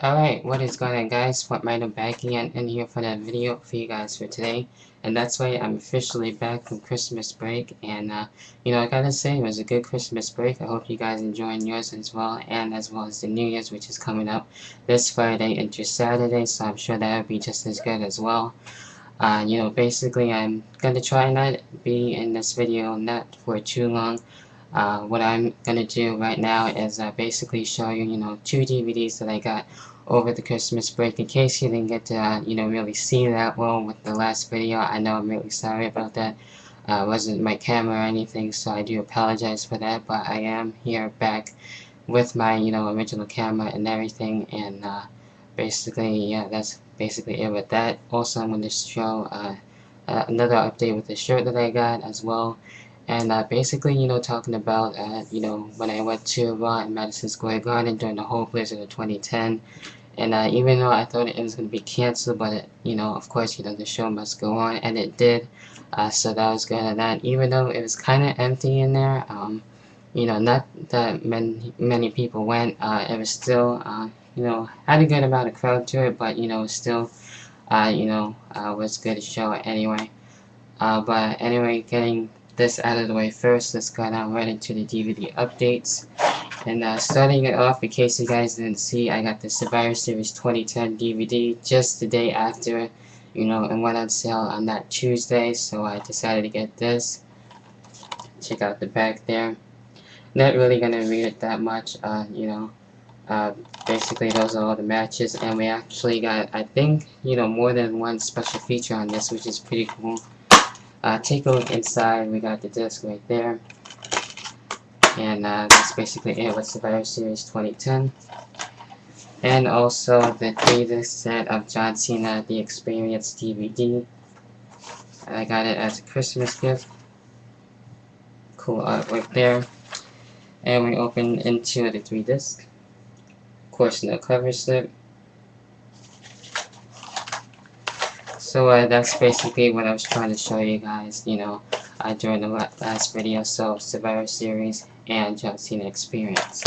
Alright, what is going on, guys? Fortnite back again in here for that video for you guys for today. And that's why I'm officially back from Christmas break. And, I gotta say, it was a good Christmas break. I hope you guys enjoying yours as well. And as well as the New Year's, which is coming up this Friday into Saturday. So I'm sure that'll be just as good as well. Basically, I'm gonna try not be in this video not for too long. What I'm gonna do right now is basically show you, two DVDs that I got over the Christmas break. In case you didn't get to, really see that well with the last video, I know I'm really sorry about that. Wasn't my camera or anything, so I do apologize for that. But I am here back with my, original camera and everything, and basically, yeah, that's basically it with that. Also, I'm going to show another update with the shirt that I got as well. And basically, talking about, when I went to Raw in Madison Square Garden during the whole Blizzard of 2010. And even though I thought it was going to be canceled, but, of course, the show must go on, and it did. So that was good. And that, even though it was kind of empty in there, not that many people went, it was still, had a good amount of crowd to it, but, still, was good to show it anyway. But anyway, getting this out of the way first, let's go down right into the DVD updates. And starting it off, in case you guys didn't see, I got the Survivor Series 2010 DVD just the day after, and went on sale on that Tuesday, so I decided to get this. Check out the back there. Not really gonna read it that much, basically those are all the matches, and we actually got, I think, more than one special feature on this, which is pretty cool. Take a look inside. We got the disc right there, and that's basically it with Survivor Series 2010. And also the 3-disc set of John Cena The Experience DVD. I got it as a Christmas gift. Cool art right there. And we open into the 3-disc. Of course, no cover slip. So that's basically what I was trying to show you guys, during the last video. So Survivor Series and John Cena Experience.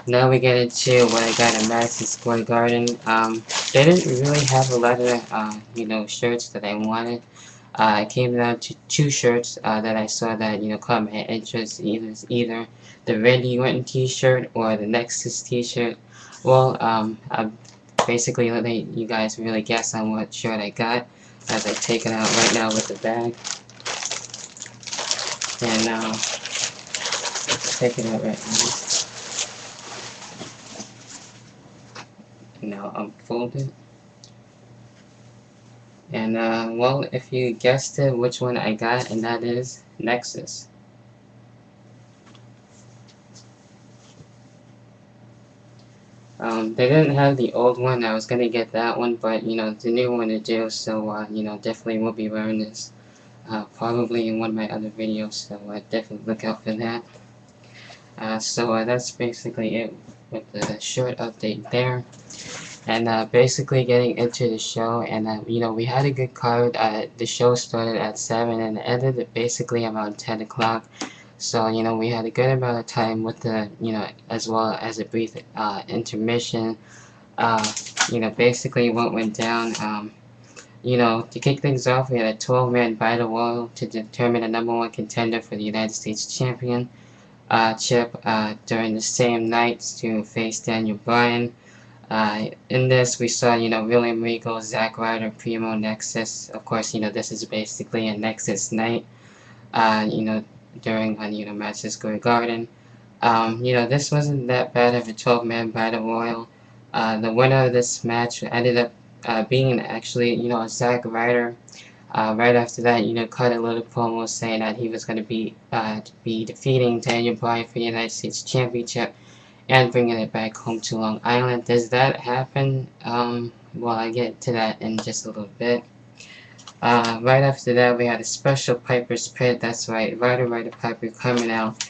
Now we get into what I got in Madison Square Garden. They didn't really have a lot of, shirts that I wanted. It came down to 2 shirts that I saw that, caught my interest. Either the Randy Orton t-shirt or the Nexus t-shirt. Well, I'm basically letting you guys really guess on what shirt I got as I take it out right now with the bag. And now, take it out right now. And now unfold it. And well, if you guessed it, which one I got, and that is Nexus. They didn't have the old one. I was gonna get that one, but the new one to do. So definitely will be wearing this probably in one of my other videos. So definitely look out for that. So that's basically it with the short update there. And basically getting into the show, and we had a good card. The show started at 7 and ended at basically around 10 o'clock. So we had a good amount of time with the as well as a brief intermission. Basically what went down. To kick things off, we had a 12-man battle royal to determine the #1 contender for the United States Championship during the same night to face Daniel Bryan. In this, we saw, William Regal, Zack Ryder, Primo, Nexus. Of course, this is basically a Nexus night, during, Madison Square Garden. This wasn't that bad of a 12-man battle royal. The winner of this match ended up being actually, Zack Ryder. Right after that, cut a little promo saying that he was going to be defeating Daniel Bryan for the United States Championship and bringing it back home to Long Island. Does that happen? Well, I get to that in just a little bit. Right after that, we had a special Piper's Pit. That's right, Ryder Piper coming out.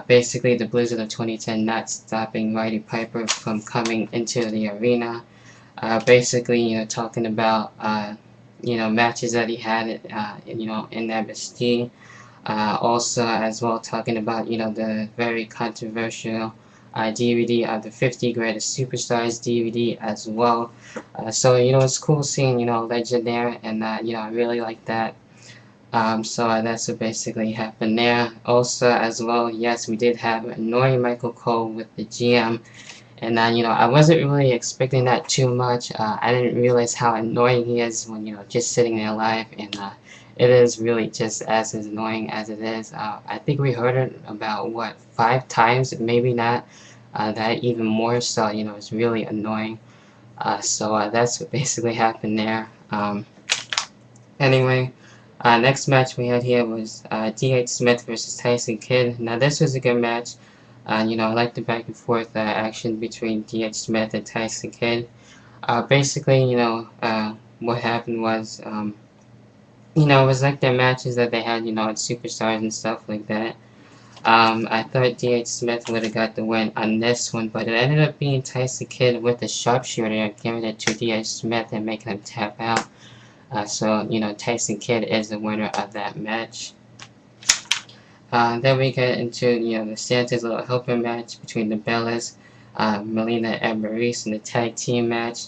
Basically, the Blizzard of 2010 not stopping Roddy Piper from coming into the arena. Basically, talking about, matches that he had, in NXT. Also, as well, talking about, the very controversial DVD of the 50 Greatest Superstars DVD as well. So it's cool seeing Legend there, and I really like that. So that's what basically happened there. Also, as well, yes, we did have annoying Michael Cole with the GM, and I wasn't really expecting that too much. I didn't realize how annoying he is when just sitting there live, and it is really just as annoying as it is. I think we heard it about what 5 times, maybe not that even more. So it's really annoying. So that's what basically happened there. Anyway. Next match we had here was D.H. Smith versus Tyson Kidd. Now this was a good match. I like the back and forth action between D.H. Smith and Tyson Kidd. Basically, what happened was, it was like their matches that they had, at Superstars and stuff like that. I thought D.H. Smith would have got the win on this one, but it ended up being Tyson Kidd with the sharpshooter, giving it to D.H. Smith and making him tap out. So Tyson Kidd is the winner of that match. Then we get into, the Santa's Little Helper match between the Bellas, Melina and Maryse in the tag team match.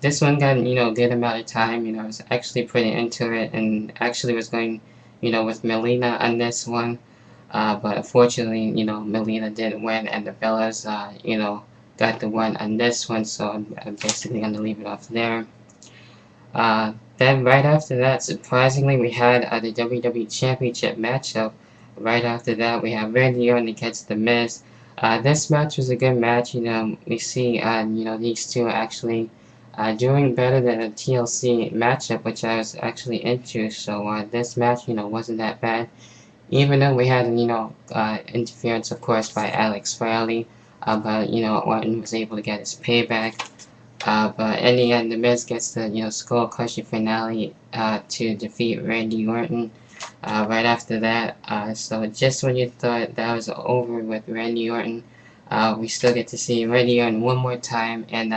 This one got, a good amount of time. I was actually pretty into it, and actually was going, with Melina on this one. But unfortunately, Melina didn't win, and the Bellas, got the win on this one, so I'm basically going to leave it off there. Then right after that, surprisingly, we had the WWE Championship matchup. Right after that, we have Randy Orton against The Miz. This match was a good match. We see, these two actually doing better than a TLC matchup, which I was actually into. So this match, wasn't that bad. Even though we had, interference, of course, by Alex Riley, but Orton was able to get his payback. But in the end, The Miz gets the skull crushing finale to defeat Randy Orton. Right after that, so just when you thought that was over with Randy Orton, we still get to see Randy Orton one more time, and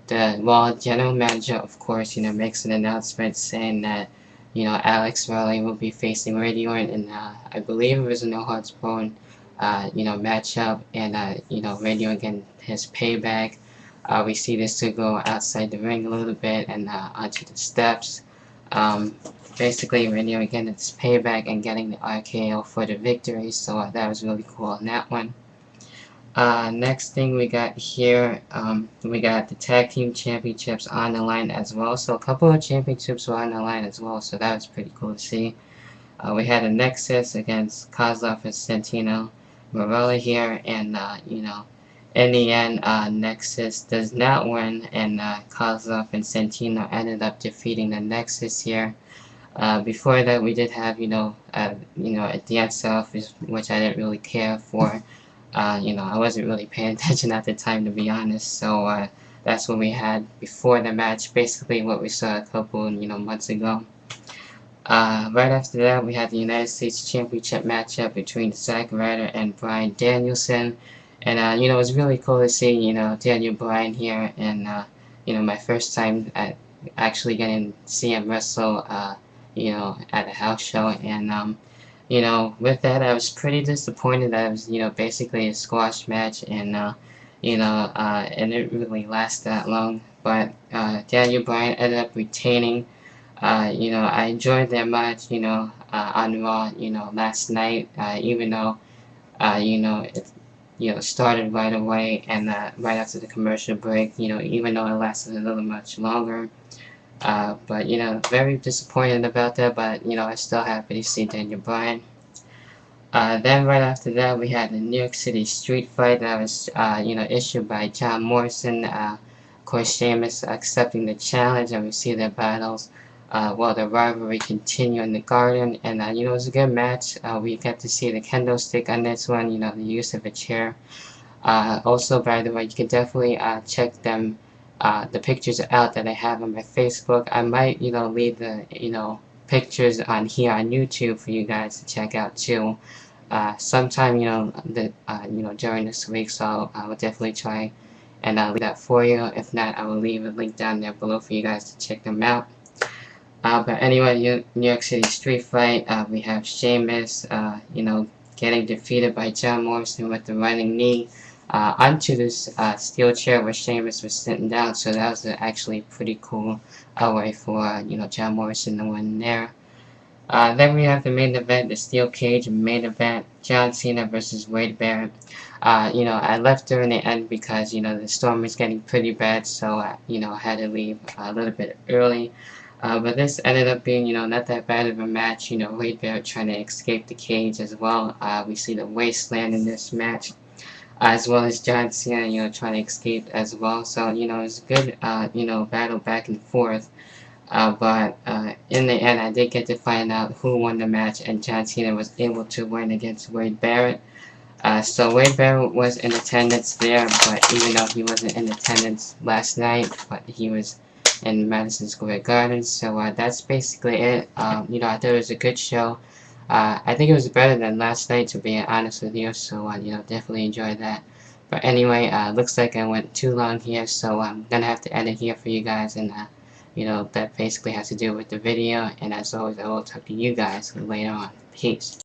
the Raw general manager, of course, makes an announcement saying that Alex Riley will be facing Randy Orton, and I believe it was a no holds barred matchup, and Randy Orton getting his payback. We see this two go outside the ring a little bit and onto the steps. Basically, Randy Orton getting his payback and getting the RKO for the victory, so that was really cool on that one. Next thing we got here, we got the Tag Team Championships on the line as well. So a couple of championships were on the line as well, so that was pretty cool to see. We had a Nexus against Kozlov and Santino Marella here, and in the end, Nexus does not win, and Kozlov and Santino ended up defeating the Nexus here. Before that, we did have, a dance-off, which I didn't really care for. I wasn't really paying attention at the time, to be honest. So that's what we had before the match, basically what we saw a couple, months ago. Right after that, we had the United States Championship matchup between Zack Ryder and Bryan Danielson. And, it was really cool to see, Daniel Bryan here, and, my first time at actually getting to see him wrestle, at a house show. And, with that, I was pretty disappointed that it was, basically a squash match, and, it didn't really last that long. But, Daniel Bryan ended up retaining. I enjoyed their match, on Raw, last night, even though, it started right away, and right after the commercial break, even though it lasted a little much longer. But very disappointed about that, but I'm still happy to see Daniel Bryan. Then right after that, we had the New York City Street Fight that was issued by John Morrison. Of course, Sheamus accepting the challenge, and we see their battles while the rivalry continue in the Garden. And it was a good match. We got to see the kendo stick on this one, the use of a chair. Also, by the way, you can definitely check them, the pictures out that I have on my Facebook. I might, leave the, pictures on here on YouTube for you guys to check out too. Sometime, during this week, so I will definitely try and leave that for you. If not, I will leave a link down there below for you guys to check them out. But anyway, New York City Street Fight, we have Sheamus, getting defeated by John Morrison with the running knee. onto this steel chair where Sheamus was sitting down. So that was actually pretty cool way for John Morrison to win there. Then we have the main event, the steel cage main event, John Cena versus Wade Barrett. I left during the end because the storm was getting pretty bad, so I had to leave a little bit early. But this ended up being, not that bad of a match. Wade Barrett trying to escape the cage as well. We see the wasteland in this match, as well as John Cena, trying to escape as well. So, it's a good, battle back and forth. But in the end, I did get to find out who won the match, and John Cena was able to win against Wade Barrett. So Wade Barrett was in attendance there, but even though he wasn't in attendance last night, but he was in Madison Square Garden. So that's basically it. I thought it was a good show. I think it was better than last night, to be honest with you. So definitely enjoyed that. But anyway, looks like I went too long here, so I'm gonna have to end it here for you guys, and that basically has to do with the video. And as always, I will talk to you guys later on. Peace.